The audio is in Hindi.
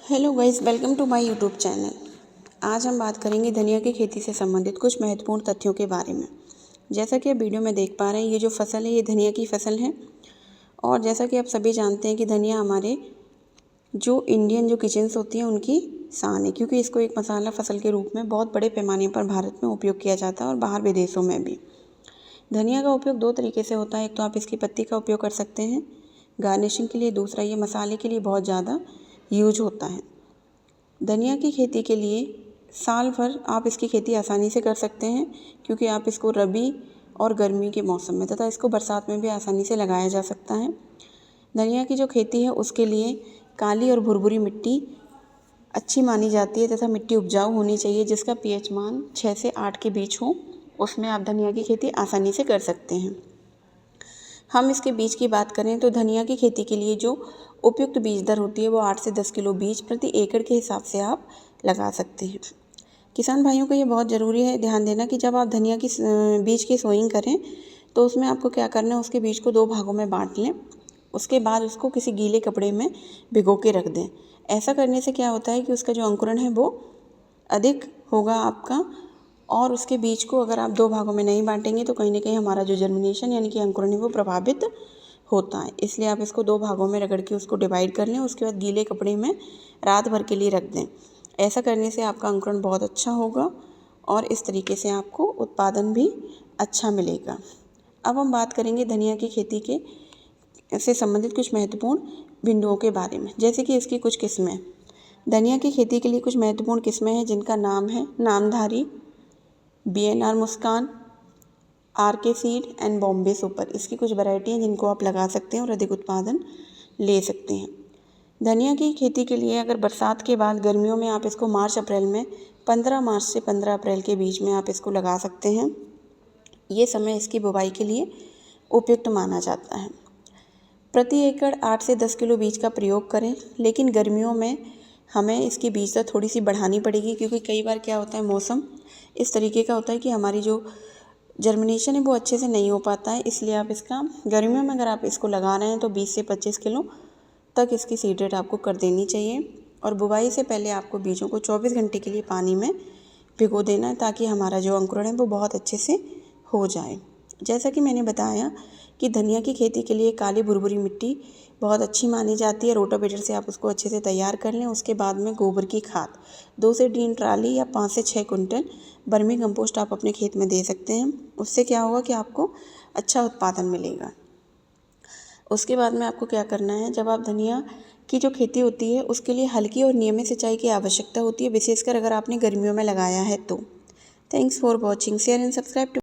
Hello guys, welcome to my YouTube channel. आज हम बात करेंगे धनिया की खेती से संबंधित कुछ महत्वपूर्ण तथ्यों के बारे में। जैसा कि आप वीडियो में देख पा रहे हैं, ये जो फसल है ये धनिया की फसल है। और जैसा कि आप सभी जानते हैं कि धनिया हमारे जो इंडियन जो किचन्स होती हैं उनकी शान है, क्योंकि इसको एक मसाला फसल के रूप में बहुत बड़े पैमाने पर भारत में उपयोग किया जाता है और बाहर विदेशों में भी। धनिया का उपयोग दो तरीके से होता है। एक तो आप इसकी पत्ती का उपयोग कर सकते हैं गार्निशिंग के लिए, दूसरा ये मसाले के लिए बहुत ज़्यादा यूज होता है। धनिया की खेती के लिए साल भर आप इसकी खेती आसानी से कर सकते हैं, क्योंकि आप इसको रबी और गर्मी के मौसम में तथा इसको बरसात में भी आसानी से लगाया जा सकता है। धनिया की जो खेती है उसके लिए काली और भुरभुरी मिट्टी अच्छी मानी जाती है तथा मिट्टी उपजाऊ होनी चाहिए, जिसका पीएच मान 6 से 8 के बीच हो। उसमें आप धनिया की खेती आसानी से कर सकते हैं। हम इसके बीज की बात करें तो धनिया की खेती के लिए जो उपयुक्त बीज दर होती है वो 8 से 10 किलो बीज प्रति एकड़ के हिसाब से आप लगा सकते हैं। किसान भाइयों को ये बहुत ज़रूरी है ध्यान देना कि जब आप धनिया की बीज की सोइंग करें तो उसमें आपको क्या करना है, उसके बीज को 2 भागों में बांट लें। उसके बाद उसको किसी गीले कपड़े में भिगो के रख दें। ऐसा करने से क्या होता है कि उसका जो अंकुरण है वो अधिक होगा आपका, और उसके बीज को अगर आप 2 भागों में नहीं बांटेंगे तो कहीं ना कहीं हमारा जो जर्मिनेशन यानी कि अंकुरण है वो प्रभावित होता है। इसलिए आप इसको 2 भागों में रगड़ के उसको डिवाइड कर लें। उसके बाद गीले कपड़े में रात भर के लिए रख दें। ऐसा करने से आपका अंकुरण बहुत अच्छा होगा और इस तरीके से आपको उत्पादन भी अच्छा मिलेगा। अब हम बात करेंगे धनिया की खेती के से संबंधित कुछ महत्वपूर्ण बिंदुओं के बारे में, जैसे कि इसकी कुछ किस्में। धनिया की खेती के लिए कुछ महत्वपूर्ण किस्में हैं जिनका नाम है नामधारी, BNR Muskan, RK seed and Bombay super. इसकी कुछ वैरायटी हैं जिनको आप लगा सकते हैं और अधिक उत्पादन ले सकते हैं। धनिया की खेती के लिए अगर बरसात के बाद गर्मियों में आप इसको मार्च अप्रैल में 15 मार्च से 15 अप्रैल के बीच में आप इसको लगा सकते हैं। ये समय इसकी बुवाई के लिए उपयुक्त माना जाता है। प्रति एकड़ 8 से 10 किलो बीज का प्रयोग करें, लेकिन गर्मियों में हमें इसकी बीज दर थोड़ी सी बढ़ानी पड़ेगी, क्योंकि कई बार क्या होता है मौसम इस तरीके का होता है कि हमारी जो जर्मिनेशन है वो अच्छे से नहीं हो पाता है। इसलिए आप इसका गर्मियों में अगर आप इसको लगा रहे हैं तो 20 से 25 किलो तक इसकी सीड रेट आपको कर देनी चाहिए। और बुवाई से पहले आपको बीजों को 24 घंटे के लिए पानी में भिगो देना है, ताकि हमारा जो अंकुरण है वो बहुत अच्छे से हो जाए। जैसा कि मैंने बताया कि धनिया की खेती के लिए काली भुरभुरी मिट्टी बहुत अच्छी मानी जाती है। रोटावेटर से आप उसको अच्छे से तैयार कर लें। उसके बाद में गोबर की खाद 2 से 3 ट्राली या 5 से 6 कुंटल वर्मी कंपोस्ट आप अपने खेत में दे सकते हैं। उससे क्या होगा कि आपको अच्छा उत्पादन मिलेगा। उसके बाद में आपको क्या करना है, जब आप धनिया की जो खेती होती है उसके लिए हल्की और नियमित सिंचाई की आवश्यकता होती है, विशेषकर अगर आपने गर्मियों में लगाया है तो। Thanks for watching, share and subscribe to